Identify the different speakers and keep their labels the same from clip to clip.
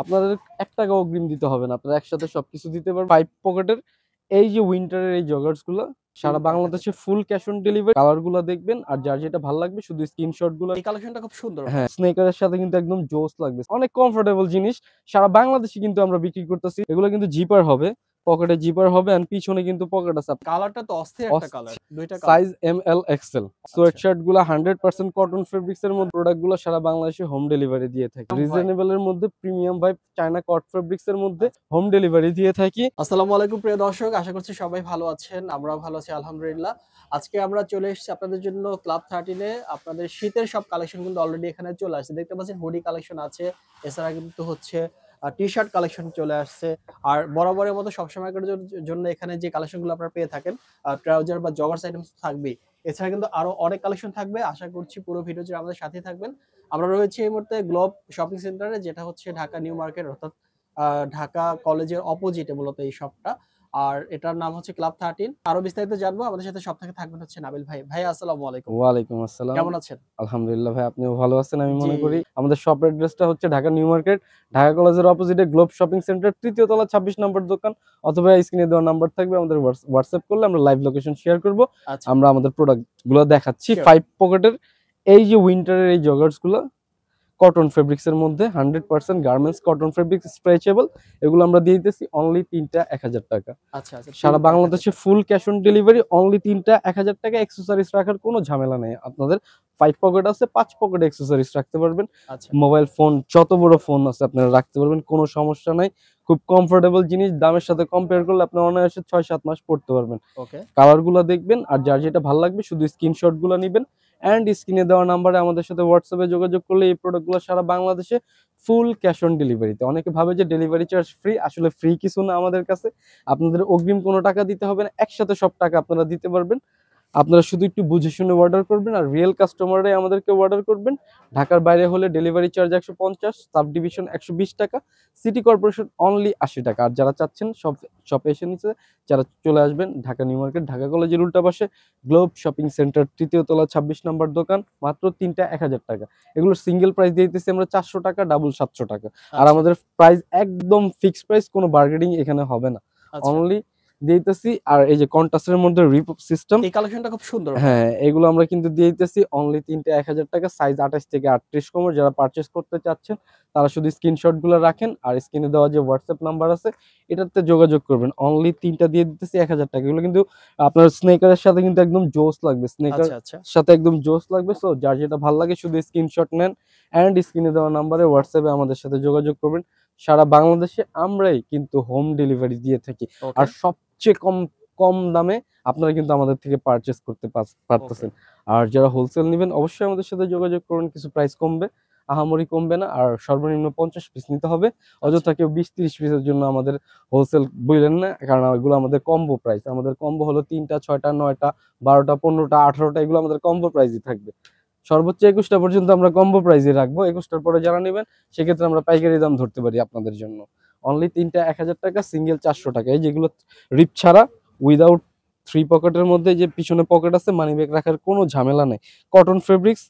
Speaker 1: আপনাদের ৳1 অগ্রিম দিতে হবে না। আপনারা একসাথে সবকিছু দিতে পারবেন। 5 পকেটের এই যে উইন্টারের এই জগার্স গুলা সারা বাংলাদেশে full cash on delivery. Colour গুলা দেখবেন আর যার যেটা ভালো লাগবে শুধু স্ক্রিনশট গুলো।
Speaker 2: এই কালেকশনটা খুব সুন্দর।
Speaker 1: হ্যাঁ, স্নেকারের সাথে কিন্তু একদম জোস লাগবে। অনেক কমফোর্টেবল জিনিস। সারা বাংলাদেশে কিন্তু আমরা বিক্রি করতেছি। এগুলো কিন্তু জিপার হবে। পকেটে জিপার হবে এন্ড পিছনে কিন্তু পকেট আছে।
Speaker 2: কালারটা তো অস্থির একটা কালার। দুইটা colour.
Speaker 1: Size ML XL। Sweatshirt গুলা 100% কটন ফেব্রিক্স এর মধ্যে প্রোডাক্ট গুলো সারা বাংলাদেশে হোম ডেলিভারি দিয়ে থাকি। রিজনেবল এর মধ্যে প্রিমিয়াম ভাইব চায়না কট ফেব্রিক্স এর মধ্যে হোম ডেলিভারি দিয়ে থাকি।
Speaker 2: আসসালামু আলাইকুম প্রিয় দর্শক, আশা করছি সবাই ভালো আছেন। আমরাও ভালো আছি আলহামদুলিল্লাহ। আজকে আমরা চলে এসেছি আপনাদের জন্য ক্লাব 13 এ। আপনাদের শীতের সব কালেকশন কিন্তু অলরেডি এখানে চলে আসছে। দেখতে পাচ্ছেন হুডি কালেকশন আছে। এছাড়া কিন্তু হচ্ছে টি-শার্ট কালেকশন চলে আসছে। আর বরাবরের মতো সবসময়কার জন্য এখানে যে কালেকশনগুলো আপনারা পেয়ে থাকেন, ট্রাউজার বা জগার্স আইটেমস থাকবেই। এছাড়া কিন্তু আরো অনেক কালেকশন থাকবে। আশা করছি পুরো ভিডিও জুড়ে আমাদের সাথেই থাকবেন। আমরা রয়েছি এই মুহূর্তে গ্লোব শপিং সেন্টারে, যেটা হচ্ছে ঢাকা নিউ মার্কেট, অর্থাৎ ঢাকা কলেজের অপোজিটে মূলত এই শপটা। আর এটার নাম হচ্ছে ক্লাব 13। আরো বিস্তারিত জানবো। আমাদের সাথে সব থেকে থাকবেন হচ্ছে নাবিল ভাই। ভাই আসসালামু আলাইকুম।
Speaker 1: ওয়ালাইকুম আসসালাম।
Speaker 2: কেমন আছেন?
Speaker 1: আলহামদুলিল্লাহ ভাই, আপনিও ভালো আছেন আমি
Speaker 2: জি।
Speaker 1: মনে করি। আমাদের শপ অ্যাড্রেসটা হচ্ছে ঢাকা নিউ মার্কেট, ঢাকা কলেজের অপোজিটে গ্লোব শপিং সেন্টার, ৩য় তলা ২৬ নম্বর দোকান। অথবা স্ক্রিনে দেওয়া নাম্বার থাকবে, আমাদের হোয়াটসঅ্যাপ করলে আমরা লাইভ লোকেশন শেয়ার করব।
Speaker 2: আচ্ছা।
Speaker 1: আমরা আমাদের প্রোডাক্ট গুলো দেখাচ্ছি।
Speaker 2: Sure.
Speaker 1: 5 পকেটের এই যে উইন্টারের এই জগার্স গুলো কটন ফেব্রিক্স এর মধ্যে 100% গার্মেন্টস কটন ফেব্রিক্স স্ট্রেচেবল। এগুলো আমরা দিয়ে দিতেছি অনলি 3টা 1000 টাকা।
Speaker 2: আচ্ছা, আচ্ছা।
Speaker 1: সারা বাংলাদেশে full cash on delivery. Only 3টা 1000 টাকা। অ্যাক্সেসরিজ রাখার কোনো ঝামেলা নেই আপনাদের। 5 পকেট আছে, 5 পকেট অ্যাক্সেসরিজ রাখতে পারবেন।
Speaker 2: আচ্ছা।
Speaker 1: মোবাইল ফোন যত বড় ফোন আছে আপনারা রাখতে পারবেন, কোনো সমস্যা নাই। খুব কমফোর্টেবল জিনিস, দামের সাথে কম্পেয়ার করলে আপনি অনায়াসে 6-7 মাস পড়তে পারবেন।
Speaker 2: ওকে।
Speaker 1: কালার গুলো দেখবেন আর যার যেটা ভালো লাগবে শুধু স্ক্রিনশট গুলো নেবেন এন্ড স্ক্রিনে দেওয়া নাম্বারে আমাদের সাথে হোয়াটসঅ্যাপে যোগাযোগ করলে এই প্রোডাক্টগুলো সারা বাংলাদেশে ফুল ক্যাশ অন ডেলিভারিতে। অনেকে ভাবে যে ডেলিভারি চার্জ ফ্রি, আসলে ফ্রি কিছু না আমাদের কাছে। আপনাদের অগ্রিম কোনো টাকা দিতে হবে না, একসাথে সব টাকা আপনারা দিতে পারবেন। আপনারা শুধু একটু বুঝে শুনে অর্ডার করবেন আর রিয়েল কাস্টমাররাই আমাদেরকে অর্ডার করবেন। ঢাকার বাইরে হলে ডেলিভারি চার্জ 150, সাব ডিভিশন 120 টাকা, সিটি কর্পোরেশন অনলি 80 টাকা। আর যারা চাচ্ছেন শপে এসে নিচে যারা চলে আসবেন ঢাকা নিউ মার্কেট, ঢাকা কলেজের উল্টা পাশে গ্লোব শপিং সেন্টার, ৩য় তলা ২৬ নম্বর দোকান। মাত্র 3টা 1000 টাকা। এগুলোর সিঙ্গেল প্রাইস দিয়ে দিতেছি আমরা 400 টাকা, ডাবল 700 টাকা। আর আমাদের প্রাইস একদম ফিক্সড প্রাইস, কোনো বার্গেনিং এখানে হবে না। অনলি দিতেছি। আর এই যে কন্ট্রাস্টের মধ্যে রিপপ সিস্টেম,
Speaker 2: এই কালেকশনটা খুব সুন্দর।
Speaker 1: হ্যাঁ, এগুলো আমরা কিন্তু দিয়ে দিতেছি অনলি 3টা 1000 টাকা। সাইজ 28 থেকে 38 কোমর। যারা পারচেজ করতে চাচ্ছেন তারা শুধু স্ক্রিনশট গুলো রাখেন আর স্ক্রিনে দেওয়া যে হোয়াটসঅ্যাপ নাম্বার আছে এটাতে যোগাযোগ করবেন। অনলি 3টা দিয়ে দিতেছি 1000 টাকা। এগুলো কিন্তু আপনার স্নেকারের সাথে কিন্তু একদম জোস লাগবে। স্নেকার সাথে একদম জোস লাগবে। সো যার যেটা ভালো লাগে শুধু স্ক্রিনশট নেন এন্ড স্ক্রিনে দেওয়া নাম্বারে হোয়াটসঅ্যাপে আমাদের সাথে যোগাযোগ করবেন। সারা বাংলাদেশে আমরাই কিন্তু হোম ডেলিভারি দিয়ে থাকি। আর সবচেয়ে কম দামে আপনারা কিন্তু আমাদের থেকে পারচেজ করতে পারতেছেন। আর যারা হোলসেল নেবেন অবশ্যই আমাদের সাথে যোগাযোগ করুন, কিছু প্রাইস কমবে, আহামরি কমবে না। আর সর্বনিম্ন 50 পিস নিতে হবে। অযথা কেউ 20-30 পিসের জন্য আমাদের হোলসেল বললেন না, কারণ এগুলো আমাদের কম্বো প্রাইস। আমাদের কম্বো হলো 3টা 6টা 9টা 12টা 15টা 18টা, এগুলো আমাদের কম্বো প্রাইসই থাকবে। সর্বোচ্চ 21টা পর্যন্ত আমরা কম্বো প্রাইসে রাখবো। 21টার পরে যারা নেবেন সেক্ষেত্রে আমরা পাইকারি দাম ধরতে পারি আপনাদের জন্য। অনলি 3টা 1000 টাকা, সিঙ্গেল 400 টাকা। এই যেগুলো রিপ ছাড়া উইদাউট 3 পকেটের মধ্যে যে পিছনে পকেট আছে, মানি ব্যাগ রাখার কোনো ঝামেলা নেই। কটন ফেব্রিক্স,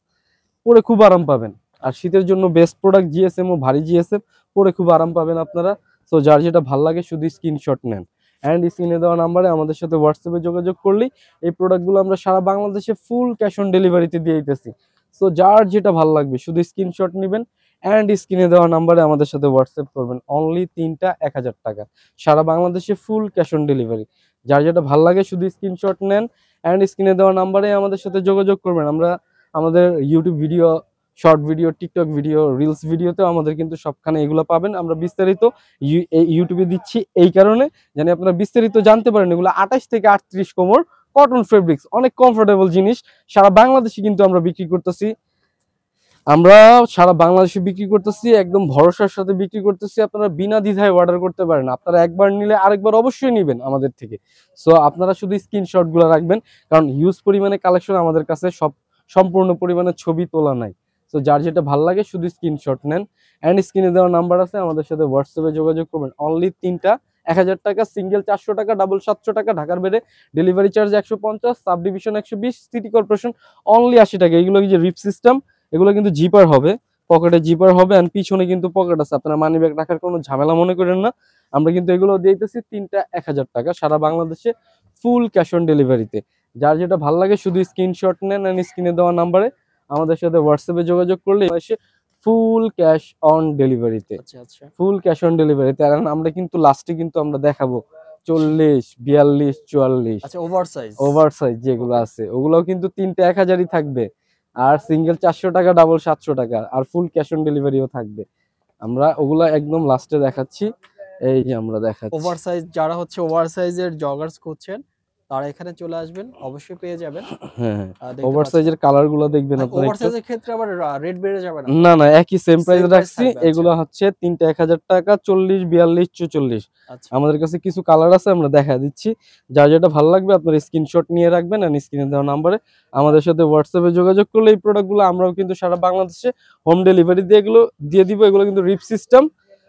Speaker 1: পরে খুব আরাম পাবেন। আর শীতের জন্য বেস্ট প্রোডাক্ট জিএসএম ও ভারী জিএসএম, পরে খুব আরাম পাবেন আপনারা। সো যার যেটা ভালো লাগে শুধু স্ক্রিনশট নেন এন্ড স্ক্রিনে দেওয়া নাম্বারে আমাদের সাথে হোয়াটসঅ্যাপে যোগাযোগ করলেই এই প্রোডাক্টগুলো আমরা সারা বাংলাদেশে ফুল ক্যাশ অন ডেলিভারিতে দিয়ে দিতেছি। সো যার যেটা ভালো লাগবে শুধু স্ক্রিনশট নেবেন এন্ড স্ক্রিনে দেওয়া নাম্বারে আমাদের সাথে হোয়াটসঅ্যাপ করবেন। অনলি 3টা 1000 টাকা। সারা বাংলাদেশে ফুল ক্যাশ অন ডেলিভারি। যার যেটা ভালো লাগে শুধু স্ক্রিনশট নেন এন্ড স্ক্রিনে দেওয়া নাম্বারে আমাদের সাথে যোগাযোগ করবেন। আমরা আমাদের YouTube video, short video, TikTok video, reels ভিডিওতেও আমাদের কিন্তু সবখানে এগুলো পাবেন। আমরা বিস্তারিত ইউটিউবে দিচ্ছি এই কারণে যেন আপনারা বিস্তারিত জানতে পারেন। এগুলো 28 থেকে 38 কোমর কটন ফেব্রিক্স, অনেক কমফোর্টেবল জিনিস। সারা বাংলাদেশে কিন্তু আমরা বিক্রি করতেছি। একদম ভরসার সাথে বিক্রি করতেছি। আপনারা বিনা দ্বিধায় অর্ডার করতে পারেন। আপনারা একবার নিলে আরেকবার অবশ্যই নেবেন আমাদের থেকে। সো আপনারা শুধু স্ক্রিনশট গুলো রাখবেন, কারণ হিউজ পরিমাণে কালেকশন আমাদের কাছে, সম্পূর্ণ পরিমাণে ছবি তোলা নাই। সো যার যেটা ভালো লাগে শুধু স্ক্রিনশট নেন এন্ড স্ক্রিনে দেওয়া নাম্বার আছে আমাদের সাথে হোয়াটসঅ্যাপে যোগাযোগ করবেন। অনলি 3টা 1000 টাকা, সিঙ্গেল 400 টাকা, ডাবল 700 টাকা। ঢাকার বাইরে delivery charge 150, sub division 120, city corporation only 80 টাকা। এগুলো যে রিপ সিস্টেম, এগুলো কিন্তু জিপার হবে। পকেটে জিপার হবে, আর পিছনে কিন্তু পকেট আছে, আপনারা মানি ব্যাগ রাখার কোনো ঝামেলা মনে করেন না। আমরা কিন্তু এগুলো দিতেছি তিনটা 1000 টাকা, সারা বাংলাদেশে ফুল ক্যাশ অন ডেলিভারিতে। যার যেটা ভালো লাগে শুধু স্ক্রিনশট নেন, এন্ড স্ক্রিনে দেওয়া নাম্বারে আমাদের সাথে হোয়াটসঅ্যাপে যোগাযোগ করলে এসে ফুল ক্যাশ অন ডেলিভারিতে,
Speaker 2: আচ্ছা আচ্ছা
Speaker 1: ফুল ক্যাশ অন ডেলিভারিতে। আর আমরা কিন্তু লাস্টে কিন্তু আমরা দেখাবো 40, 42, 44
Speaker 2: আচ্ছা ওভার সাইজ
Speaker 1: ওভার সাইজ যেগুলো আছে ওগুলোও কিন্তু তিনটে 1000ই থাকবে, আর সিঙ্গেল 400 টাকা, ডাবল 700 টাকা, আর ফুল ক্যাশ অন ডেলিভারিও থাকবে। আমরা ওগুলা একদম লাস্টে দেখাচ্ছি, এই যে আমরা দেখাচ্ছি।
Speaker 2: ওভার সাইজ যারা হচ্ছে ওভার সাইজের জগার্স খুঁজছেন তারা এখানে চলে আসবেন, অবশ্যই পেয়ে যাবেন।
Speaker 1: হ্যাঁ,
Speaker 2: দেখতে
Speaker 1: ওভার
Speaker 2: পাচ্ছেন
Speaker 1: সাইজের কালার গুলো দেখবেন আপনারা
Speaker 2: ওভার
Speaker 1: একটু।
Speaker 2: সাইজের ক্ষেত্রে আবার রেট বেড়ে যাবে না?
Speaker 1: না না, একই সেম প্রাইস
Speaker 2: Same price
Speaker 1: রাখছি।
Speaker 2: থাকবে, আচ্ছা।
Speaker 1: এগুলো হচ্ছে তিনটা 1000 টাকা, 40, 42, 44।
Speaker 2: আচ্ছা
Speaker 1: আমাদের কাছে কিছু কালার আছে, আমরা দেখা দিচ্ছি। যার যেটা ভালো লাগবে আপনার স্ক্রিনশট নিয়ে রাখবেন, আর স্ক্রিনে দেওয়া নাম্বারে আমাদের সাথে হোয়াটসঅ্যাপে যোগাযোগ করলে এই প্রোডাক্টগুলো আমরাও কিন্তু সারা বাংলাদেশে হোম ডেলিভারি দিয়ে এগুলো দিয়ে দিব। এগুলো কিন্তু রিপ সিস্টেম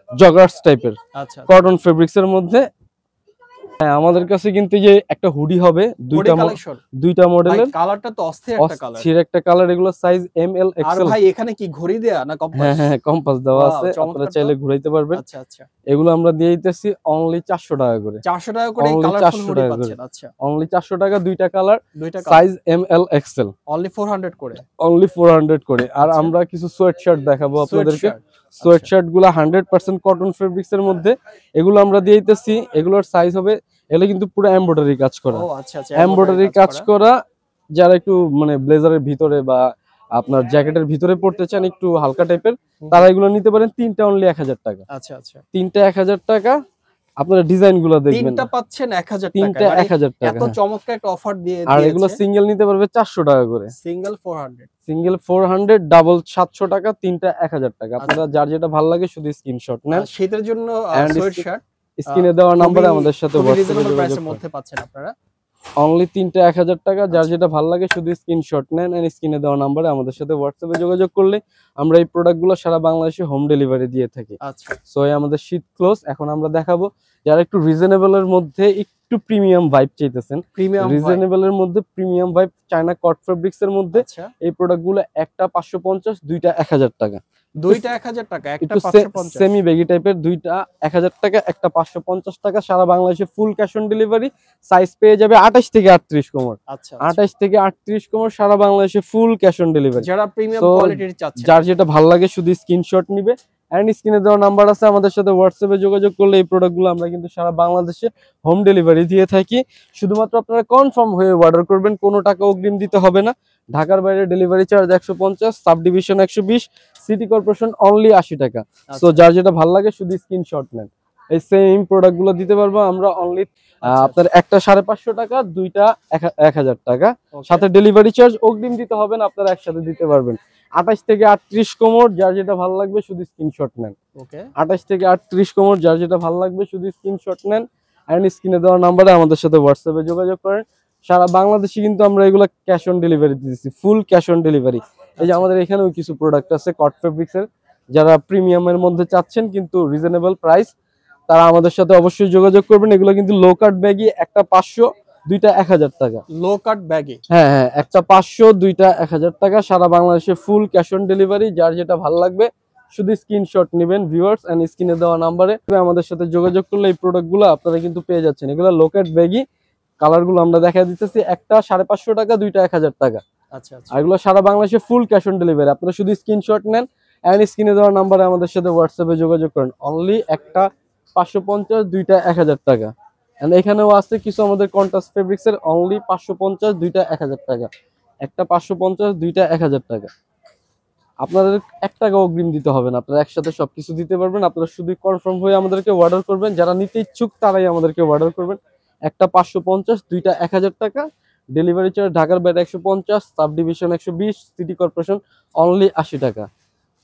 Speaker 1: জগার্স টাইপের
Speaker 2: আচ্ছা
Speaker 1: কটন ফেব্রিক্স এর মধ্যে। হ্যাঁ, আমাদের কাছে কিন্তু এই যে একটা হুডি হবে,
Speaker 2: কালেকশন
Speaker 1: দুইটা
Speaker 2: ভাই,
Speaker 1: মডেলের,
Speaker 2: কালারটা তো অস্থির একটা কালার।
Speaker 1: অস্থির একটা কালার। এগুলো সাইজ এম এল
Speaker 2: আর
Speaker 1: এক্সেল।
Speaker 2: ভাই এখানে কি ঘড়ি দেয়া না কম্পাস?
Speaker 1: হ্যাঁ হ্যাঁ, কম্পাস দেওয়া
Speaker 2: ওয়াও,
Speaker 1: আছে,
Speaker 2: চমৎকার
Speaker 1: আপনারা
Speaker 2: তো।
Speaker 1: চাইলে ঘুরাইতে পারবেন।
Speaker 2: আচ্ছা আচ্ছা
Speaker 1: এগুলো আমরা দিয়ে দিতেছি অনলি 400 টাকা করে।
Speaker 2: 400 টাকা করে এই
Speaker 1: Only
Speaker 2: কালারফুল
Speaker 1: 400
Speaker 2: হুডি
Speaker 1: টাকা করে।
Speaker 2: পাচ্ছেন। আচ্ছা
Speaker 1: অনলি 400 টাকা, দুইটা কালার,
Speaker 2: দুইটা colour
Speaker 1: size M L XL,
Speaker 2: only 400 করে।
Speaker 1: অনলি 400 করে। আর
Speaker 2: আচ্ছা।
Speaker 1: আমরা কিছু সোয়েট শার্ট দেখাবো আপনাদেরকে।
Speaker 2: সোয়েটশার্ট
Speaker 1: সোয়েট শার্ট গুলা 100% কটন ফেব্রিক্স এর মধ্যে, এগুলো আমরা দিয়ে দিতেছি। এগুলোর সাইজ হবে, এগুলো কিন্তু পুরো এমব্রয়ডারি কাজ করা,
Speaker 2: ও আচ্ছা আচ্ছা
Speaker 1: এমব্রয়ডারি কাজ করা। যারা একটু মানে ব্লেজারের ভিতরে বা আপনার জ্যাকেটের ভিতরে পড়তে চান একটু হালকা টাইপের, তারা এগুলো নিতে পারেন। তিনটা অনলি 1000 টাকা,
Speaker 2: আচ্ছা আচ্ছা
Speaker 1: তিনটা 1000 টাকা। আপনারা ডিজাইন গুলো দেখবেন,
Speaker 2: তিনটা পাচ্ছেন 1000
Speaker 1: তিনটা
Speaker 2: টাকা,
Speaker 1: 1000 টাকা।
Speaker 2: এত চমৎকার একটা অফার দিয়ে
Speaker 1: আর এগুলো
Speaker 2: দিয়েছে।
Speaker 1: সিঙ্গেল নিতে পারবে 400 টাকা করে,
Speaker 2: সিঙ্গেল 400।
Speaker 1: সিঙ্গেল 400, ডাবল 700 টাকা, তিনটা 1000 টাকা। আপনারা যার যেটা ভালো লাগে শুধু স্ক্রিনশট নেন,
Speaker 2: শীতের জন্য
Speaker 1: And
Speaker 2: সোয়েটশার্ট
Speaker 1: স্ক্রিনে দেওয়া নাম্বারে আমাদের সাথে হোয়াটসঅ্যাপে যোগাযোগ
Speaker 2: প্রাইসের
Speaker 1: করুন।
Speaker 2: মধ্যে পাচ্ছেন আপনারা।
Speaker 1: অনলি তিনটা 1000 টাকা। যার যেটা ভালো লাগে শুধু স্ক্রিনশট নেন, এন্ড স্ক্রিনে দেওয়া নাম্বারে আমাদের সাথে হোয়াটসঅ্যাপে যোগাযোগ করলে আমরা এই প্রোডাক্টগুলো সারা বাংলাদেশে হোম ডেলিভারি দিয়ে থাকি।
Speaker 2: আচ্ছা
Speaker 1: সো আমাদের শীত ক্লোজ। এখন আমরা দেখাবো যারা একটু রিজনেবল এর মধ্যে একটু প্রিমিয়াম ভাইব চাইতেছেন,
Speaker 2: প্রিমিয়াম
Speaker 1: রিজনেবল এর মধ্যে প্রিমিয়াম ভাইব, চায়না কট ফেব্রিক্স এর মধ্যে
Speaker 2: আচ্ছা
Speaker 1: এই প্রোডাক্টগুলো একটা 550, দুইটা 1000 টাকা।
Speaker 2: দুইটা 1000 টাকা, একটা
Speaker 1: একটু
Speaker 2: 550।
Speaker 1: সেমি বেগি টাইপের, দুইটা 1000 টাকা, একটা 550 টাকা। সারা বাংলাদেশে full cash on delivery. Size পেয়ে যাবে 28 থেকে 38 কোমর,
Speaker 2: আচ্ছা
Speaker 1: 28 থেকে 38 কোমর, সারা বাংলাদেশে ফুল ক্যাশ অন ডেলিভারি।
Speaker 2: যারা প্রিমিয়াম
Speaker 1: So,
Speaker 2: কোয়ালিটির চাচ্ছেন,
Speaker 1: যার যেটা ভালো লাগে শুধু স্ক্রিনশট নিবে, এন্ড স্ক্রিনে দেওয়া নাম্বার আছে, আমাদের সাথে হোয়াটসঅ্যাপে যোগাযোগ করলে এই প্রোডাক্টগুলো আমরা কিন্তু সারা বাংলাদেশে হোম ডেলিভারি দিয়ে থাকি। শুধুমাত্র আপনারা কনফার্ম হয়ে অর্ডার করবেন, কোনো টাকা অগ্রিম দিতে হবে না। ঢাকার বাইরে delivery charge 150, sub division 120, city corporation only 80 টাকা। সো যার যেটা ভালো লাগে শুধু স্ক্রিনশট নেন, এই সেম প্রোডাক্টগুলো দিতে পারবো আমরা অনলি আপনার একটা 550 টাকা, দুইটা 1000 টাকা, সাথে ডেলিভারি চার্জ অগ্রিম দিতে হবে না, আপনারা একসাথে দিতে পারবেন। 28 থেকে 38 কোমর, যার যেটা ভালো লাগবে শুধু স্ক্রিনশট নেন।
Speaker 2: ওকে
Speaker 1: 28 থেকে 38 কোমর, যার যেটা ভালো লাগবে শুধু স্ক্রিনশট নেন, এন্ড স্ক্রিনে দেওয়া নাম্বারে আমাদের সাথে হোয়াটসঅ্যাপে যোগাযোগ করেন। সারা বাংলাদেশে কিন্তু আমরা এগুলো ক্যাশ অন ডেলিভারি দিচ্ছি, ফুল ক্যাশ অন ডেলিভারি। এই যে আমাদের এখানেও কিছু প্রোডাক্ট আছে কট ফেব্রিক্স এর, যারা প্রিমিয়ামের মধ্যে চাচ্ছেন কিন্তু রিজনেবল প্রাইস, তারা আমাদের সাথে অবশ্যই যোগাযোগ করবেন। এগুলো কিন্তু লো কাট ব্যাগই, একটা 500, দুইটা 1000 টাকা।
Speaker 2: লো কাট ব্যাগে
Speaker 1: হ্যাঁ হ্যাঁ, একটা 500, দুইটা 1000 টাকা। সারা বাংলাদেশে ফুল ক্যাশ অন ডেলিভারি। যার যেটা ভালো লাগবে শুধু স্ক্রিনশট নেবেন ভিউয়ার্স, এন্ড স্ক্রিনে দেওয়া নাম্বারে আমাদের সাথে যোগাযোগ করলে এই প্রোডাক্টগুলো আপনারা কিন্তু পেয়ে যাচ্ছেন। এগুলো লো কাট ব্যাগই, কালারগুলো আমরা দেখা দিতেছি, একটা 550 টাকা, দুইটা 1000 টাকা।
Speaker 2: আচ্ছা আচ্ছা
Speaker 1: আর এগুলো সারা বাংলাদেশে ফুল ক্যাশ অন ডেলিভারি। আপনারা শুধু স্ক্রিনশট নেন, এন্ড স্ক্রিনে দেওয়া নাম্বারে আমাদের সাথে হোয়াটসঅ্যাপে যোগাযোগ করেন। অনলি একটা 550, দুইটা 1000 টাকা। এন্ড এখানেও আছে কিছু আমাদের কন্ট্রাস্ট ফেব্রিক্স এর, অনলি 550, দুইটা 1000 টাকা, একটা 550, দুইটা 1000 টাকা। আপনাদের 1 টাকা অগ্রিম দিতে হবে না, আপনারা একসাথে সবকিছু দিতে পারবেন। আপনারা শুধু কনফার্ম হয়ে আমাদেরকে অর্ডার করবেন, যারা নিতে ইচ্ছুক তারাই আমাদেরকে অর্ডার করবেন। একটা 550, দুইটা 1000 টাকা, ডেলিভারি চার্জ ঢাকার বাইরে 150, sub division 120, city corporation only 80 টাকা,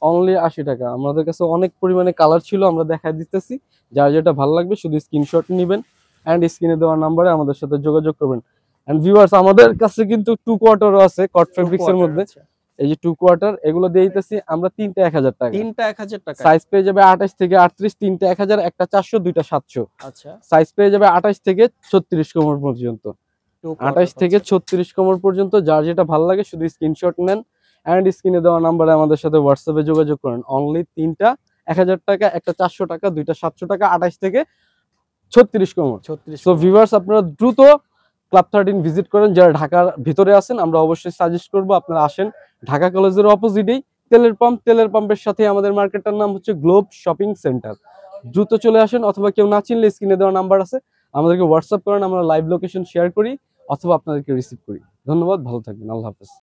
Speaker 1: অনলি 80 টাকা। আমাদের কাছে অনেক পরিমাণে কালার ছিল, আমরা দেখাই দিতেছি। যার যেটা ভালো লাগবে শুধু স্ক্রিনশট নেবেন, এন্ড স্ক্রিনে দেওয়া নাম্বারে আমাদের সাথে যোগাযোগ করবেন। এন্ড ভিউয়ার্স, আমাদের কাছে কিন্তু 2 কোয়ার্টারও আছে কট ফেব্রিক্স এর মধ্যে। এই যে 2 কোয়ার্টার, এগুলো দিয়ে দিতেছি আমরা তিনটা 1000 টাকা,
Speaker 2: তিনটা 1000 টাকা।
Speaker 1: সাইজ পেয়ে যাবে 28 থেকে 38, তিনটা 1000, একটা 400, দুইটা 700।
Speaker 2: আচ্ছা
Speaker 1: সাইজ পেয়ে যাবে 28 থেকে 36 কোমর পর্যন্ত, 28 থেকে 36 কোমর পর্যন্ত। যার যেটা ভালো লাগে শুধু স্ক্রিনশট নেন, অ্যান্ড স্ক্রিনে দেওয়া নাম্বারে আমাদের সাথে হোয়াটসঅ্যাপে যোগাযোগ করেন। অনলি 3টা 1000 টাকা, একটা 400 টাকা, 2টা 700 টাকা, 28 থেকে 36 কোমর।
Speaker 2: 36
Speaker 1: সো ভিউয়ার্স, আপনারা দ্রুত ক্লাব 13 ভিজিট করেন। যারা ঢাকার ভিতরে আছেন, আমরা অবশ্যই সাজেস্ট করব আপনারা আসেন। ঢাকা কলেজের অপোজিটেই তেলের পাম্প, তেলের পাম্পের সাথে আমাদের মার্কেটটার নাম হচ্ছে গ্লোব শপিং সেন্টার। দ্রুত চলে আসেন, অথবা কেউ না চিনলে স্ক্রিনে দেওয়া নাম্বার আছে, আমাদেরকে হোয়াটসঅ্যাপ করেন, আমরা লাইভ লোকেশন শেয়ার করি অথবা আপনাদেরকে রিসিভ করি। ধন্যবাদ, ভালো থাকবেন, আল্লাহ হাফেজ।